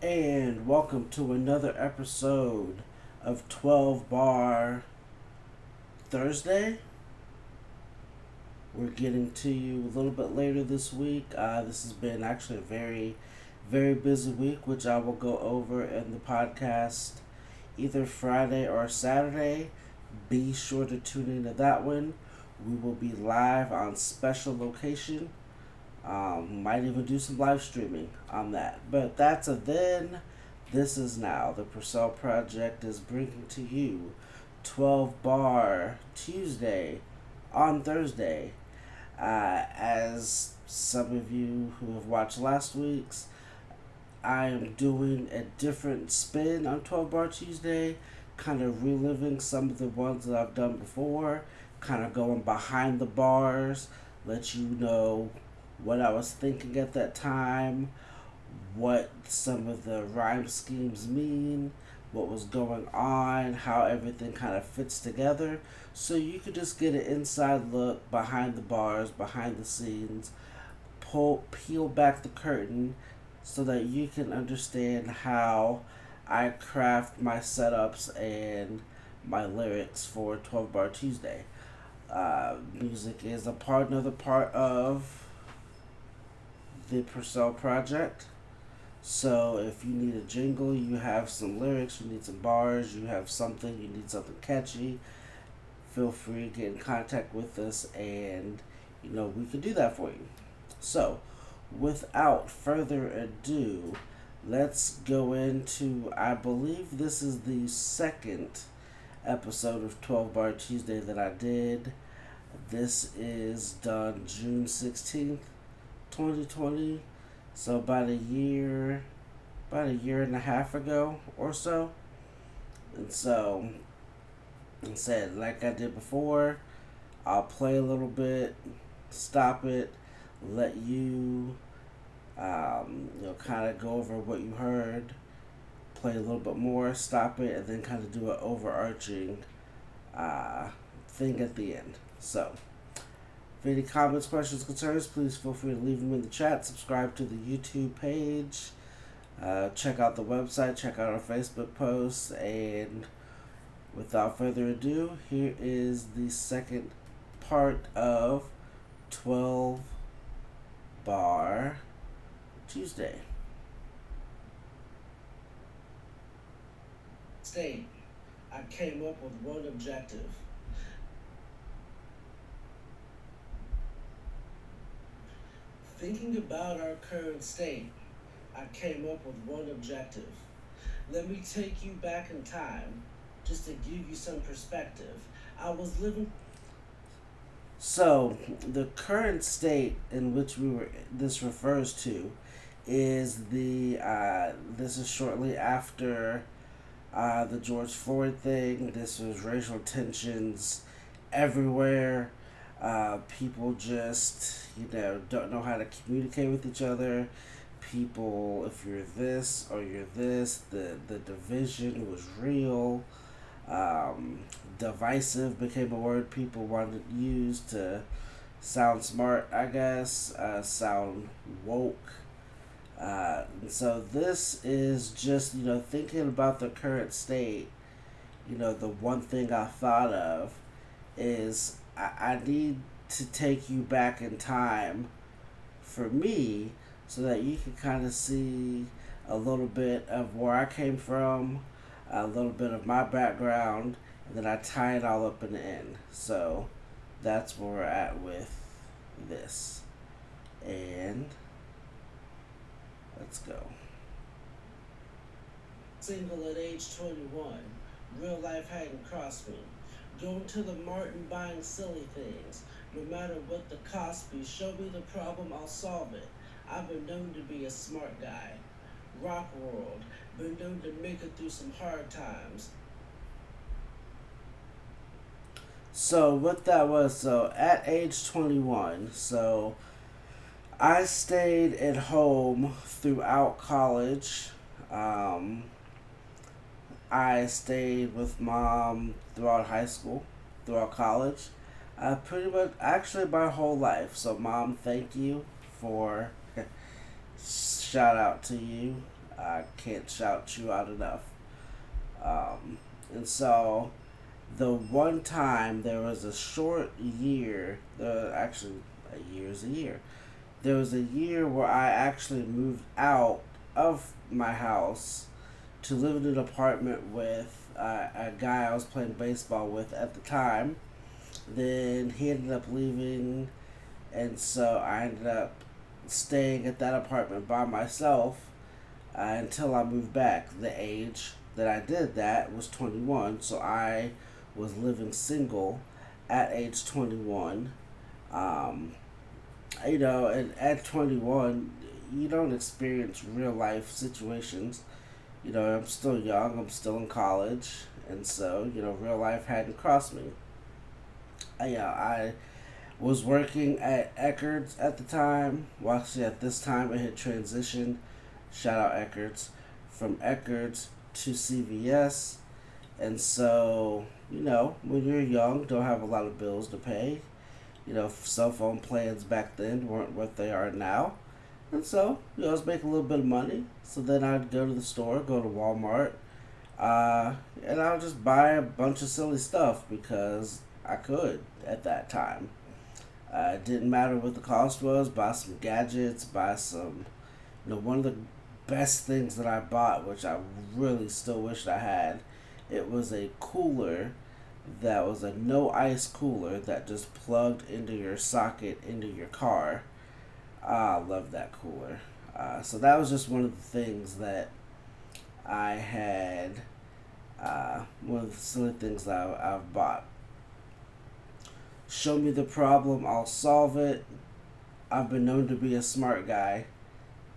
And welcome to another episode of 12 Bar Thursday. We're getting to you a little bit later this week. This has been actually a very busy week, which I will go over in the podcast either Friday or Saturday. Be sure to tune into that one. We will be live on special location. Might even do some live streaming on that. But that's a then. This is now. The Purcell Project is bringing to you 12 Bar Tuesday on Thursday. As some of you who have watched last week's, I am doing a different spin on 12 Bar Tuesday, kind of reliving some of the ones that I've done before, kind of going behind the bars, let you know what I was thinking at that time, what some of the rhyme schemes mean, what was going on, how everything kind of fits together. So you could just get an inside look behind the bars, behind the scenes, peel back the curtain so that you can understand how I craft my setups and my lyrics for 12 Bar Tuesday. Music is another part of the Purcell Project. So if you need a jingle, you have some lyrics, you need some bars, you have something, you need something catchy, feel free to get in contact with us and we can do that for you. So without further ado, let's go into, I believe this is the second episode of 12 Bar Tuesday that I did. This is done June 16th, 2020. So about a year and a half ago or so. And so, instead, like I did before, I'll play a little bit, stop it, let you, kind of go over what you heard, play a little bit more, stop it, and then kind of do an overarching thing at the end. So, if any comments, questions, concerns, please feel free to leave them in the chat. Subscribe to the YouTube page. Check out the website. Check out our Facebook posts. And without further ado, here is the second part of 12 Bar Tuesday. State, I came up with one objective. Thinking about our current state, I came up with one objective. Let me take you back in time, just to give you some perspective. I was living. So, the current state in which this refers to, is this is shortly after the George Floyd thing. This was racial tensions everywhere. People just, don't know how to communicate with each other. People, if you're this or you're this, the division was real. Divisive became a word people wanted to use to sound smart, I guess, sound woke. And so this is just, thinking about the current state, the one thing I thought of is I need to take you back in time for me so that you can kind of see a little bit of where I came from, a little bit of my background, and then I tie it all up in the end. So that's where we're at with this. And let's go. Single at age 21. Real life hadn't crossed me. Going to the Martin buying silly things. No matter what the Cosby, show me the problem, I'll solve it. I've been known to be a smart guy. Rock world, been known to make it through some hard times. So what that was, so at age 21, so I stayed at home throughout college. I stayed with mom throughout high school, throughout college, pretty much actually my whole life. So mom, thank you for shout out to you. I can't shout you out enough. And so the one time there was a short year, actually a year is a year. There was a year where I actually moved out of my house to live in an apartment with a guy I was playing baseball with at the time. Then he ended up leaving, and so I ended up staying at that apartment by myself until I moved back. The age that I did that was 21, so I was living single at age 21. Um, and at 21, you don't experience real life situations. I'm still young, I'm still in college, and so, real life hadn't crossed me. I was working at Eckerd's at the time. Well, actually, at this time, it had transitioned, shout out Eckerd's, from Eckerd's to CVS. And so, when you're young, don't have a lot of bills to pay. Cell phone plans back then weren't what they are now. And so, I was making a little bit of money. So then I'd go to the store, go to Walmart, and I would just buy a bunch of silly stuff because I could at that time. It didn't matter what the cost was. Buy some gadgets, buy some. One of the best things that I bought, which I really still wished I had, it was a cooler that was a no ice cooler that just plugged into your socket into your car. I love that cooler. So that was just one of the things that I had. One of the silly things that I've bought. Show me the problem, I'll solve it. I've been known to be a smart guy.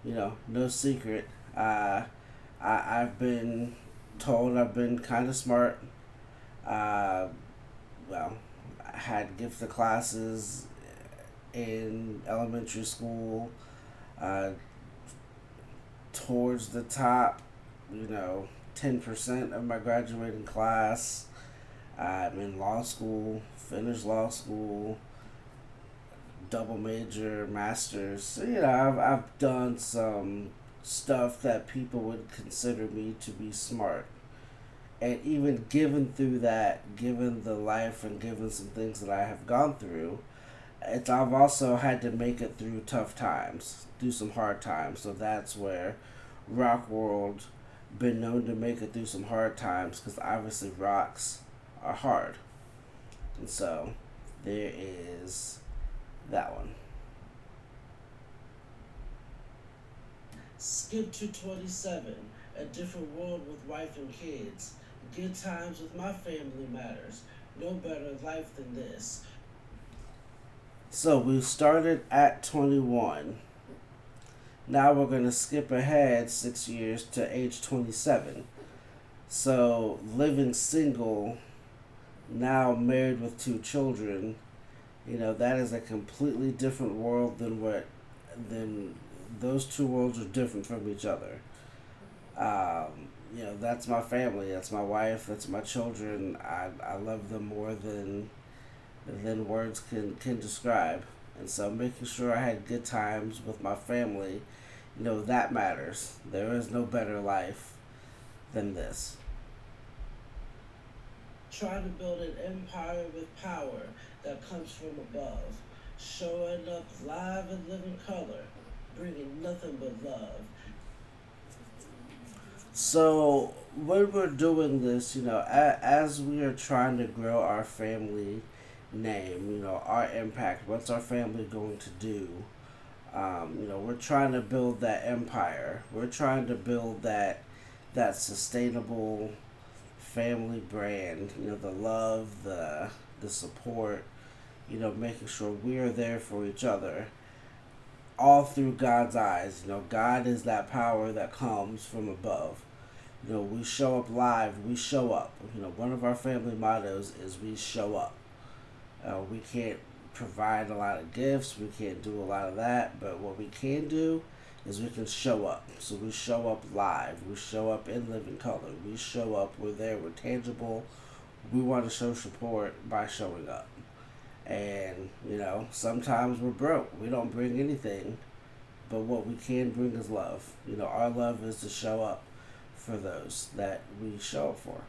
No secret. I've been told I've been kind of smart. Uh, well, I had gifted classes in elementary school. Uh, Towards the top, 10% of my graduating class. I'm in law school, finished law school, double major, master's. So, I've done some stuff that people would consider me to be smart. And even given through that, given the life and given some things that I have gone through, I've also had to make it through tough times, through some hard times. So that's where rock world been known to make it through some hard times because obviously rocks are hard. And so there is that one. Skip to 27. A different world with wife and kids. Good times with my family matters. No better life than this. So we started at 21. Now we're going to skip ahead 6 years to age 27. So living single, now married with two children, that is a completely different world than those two worlds are different from each other. That's my family, that's my wife, that's my children. I love them more than words can describe. And so making sure I had good times with my family, that matters. There is no better life than this. Try to build an empire with power that comes from above. Showing up live and living color, bringing nothing but love. So when we're doing this, as we are trying to grow our family name, our impact, what's our family going to do? We're trying to build that empire. We're trying to build that sustainable family brand. The love, the support. Making sure we are there for each other, all through God's eyes. God is that power that comes from above. We show up live. We show up. One of our family mottos is we show up. We can't provide a lot of gifts. We can't do a lot of that. But what we can do is we can show up. So we show up live. We show up in living color. We show up. We're there. We're tangible. We want to show support by showing up. And, sometimes we're broke. We don't bring anything. but what we can bring is love. Our love is to show up for those that we show up for.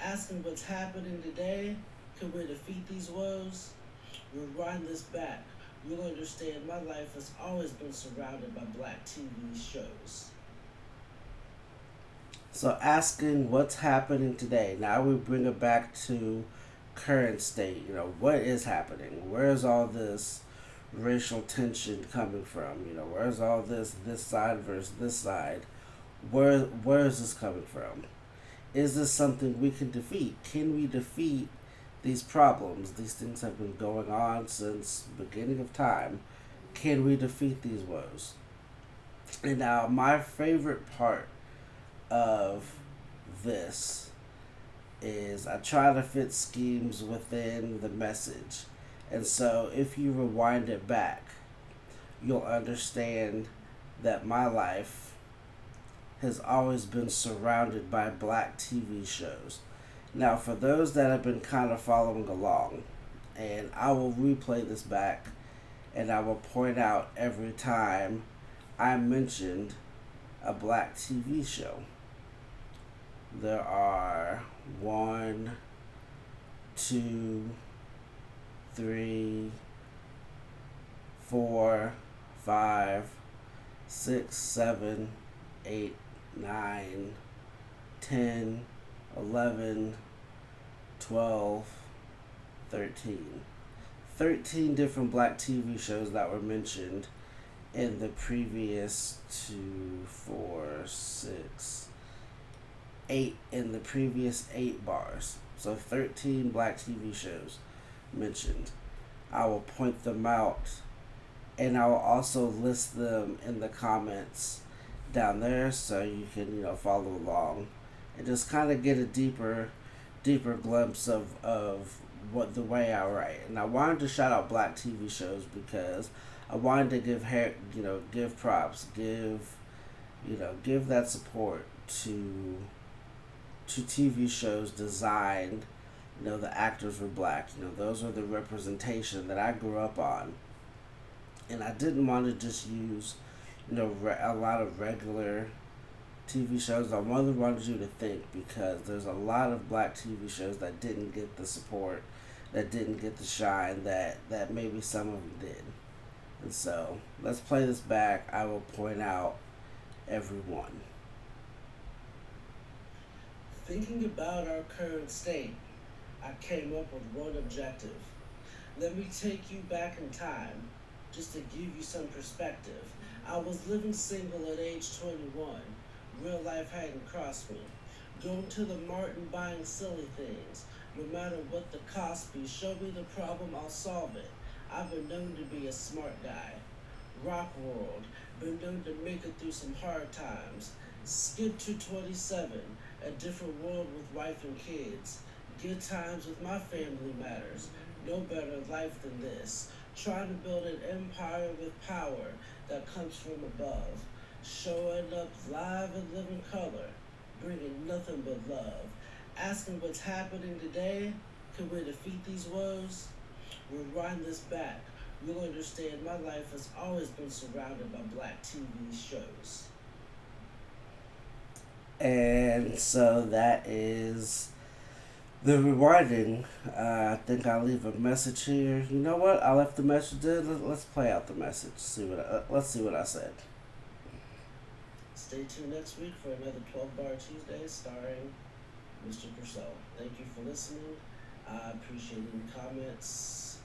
Asking what's happening today, can we defeat these woes? Rewind this back. You'll understand my life has always been surrounded by black TV shows. So asking what's happening today. Now we bring it back to current state. What is happening? Where's all this racial tension coming from? Where's all this side versus this side? Where is this coming from? Is this something we can defeat? Can we defeat these problems? These things have been going on since the beginning of time. Can we defeat these woes? And now my favorite part of this is I try to fit schemes within the message. And so if you rewind it back, you'll understand that my life has always been surrounded by black TV shows. Now, for those that have been kind of following along, and I will replay this back and I will point out every time I mentioned a black TV show. There are 1, 2, 3, 4, 5, 6, 7, 8, 9, 10, 11, 12, 13. 13 different black TV shows that were mentioned in the previous 2, 4, 6, 8 in the previous 8 bars. So 13 black TV shows mentioned. I will point them out and I will also list them in the comments down there so you can, follow along and just kind of get a deeper glimpse of what the way I write. And I wanted to shout out black TV shows because I wanted to give props, give that support to TV shows designed, the actors were black. Those were the representation that I grew up on. And I didn't want to just use, a lot of regular TV shows. I really wanted you to think because there's a lot of black TV shows that didn't get the support, that didn't get the shine that maybe some of them did. And so, let's play this back. I will point out every one. Thinking about our current state, I came up with one objective. Let me take you back in time, just to give you some perspective. I was living single at age 21. Real life hadn't crossed me. Going to the Martin buying silly things. No matter what the Cosby, show me the problem, I'll solve it. I've been known to be a smart guy. Rock world, been known to make it through some hard times. Skip to 27, a different world with wife and kids. Good times with my family matters. No better life than this. Trying to build an empire with power that comes from above. Showing up live and living color. Bringing nothing but love. Asking what's happening today. Can we defeat these woes? Rewind this back. You'll understand my life has always been surrounded by black TV shows. And so that is the rewinding. I think I'll leave a message here. You know what? I left the message there. Let's play out the message. Let's see what I said. Stay tuned next week for another 12 Bar Tuesday starring Mr. Purcell. Thank you for listening. I appreciate any comments.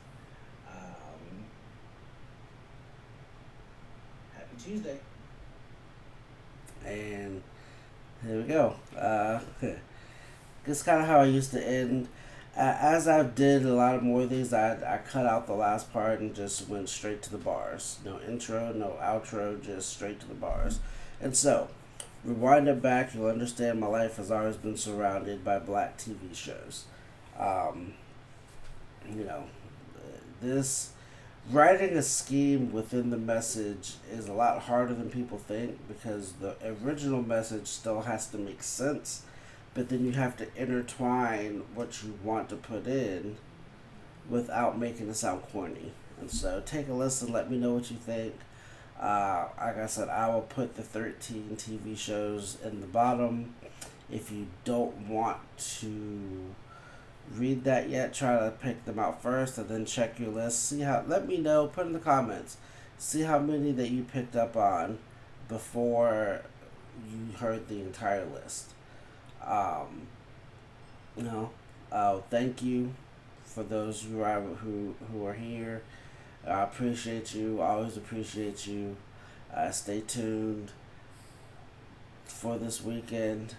Happy Tuesday. And here we go. This is kind of how I used to end. As I did a lot more of these, I cut out the last part and just went straight to the bars. No intro, no outro, just straight to the bars. And so, rewind it back, you'll understand my life has always been surrounded by black TV shows. This writing a scheme within the message is a lot harder than people think because the original message still has to make sense, but then you have to intertwine what you want to put in without making it sound corny. And so take a listen, let me know what you think. Like I said, I will put the 13 TV shows in the bottom. If you don't want to read that yet, try to pick them out first and then check your list. Let me know, put in the comments. See how many that you picked up on before you heard the entire list. Um, you know, thank you for those who are here. I appreciate you. I always appreciate you. Stay tuned for this weekend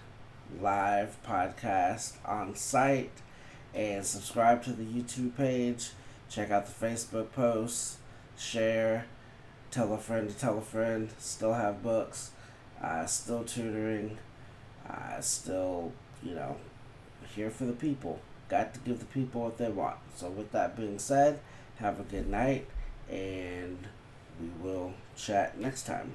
live podcast on site, and subscribe to the YouTube page. Check out the Facebook posts. Share. Tell a friend to tell a friend. Still have books. Still tutoring. Still, here for the people. Got to give the people what they want. So with that being said, have a good night, and we will chat next time.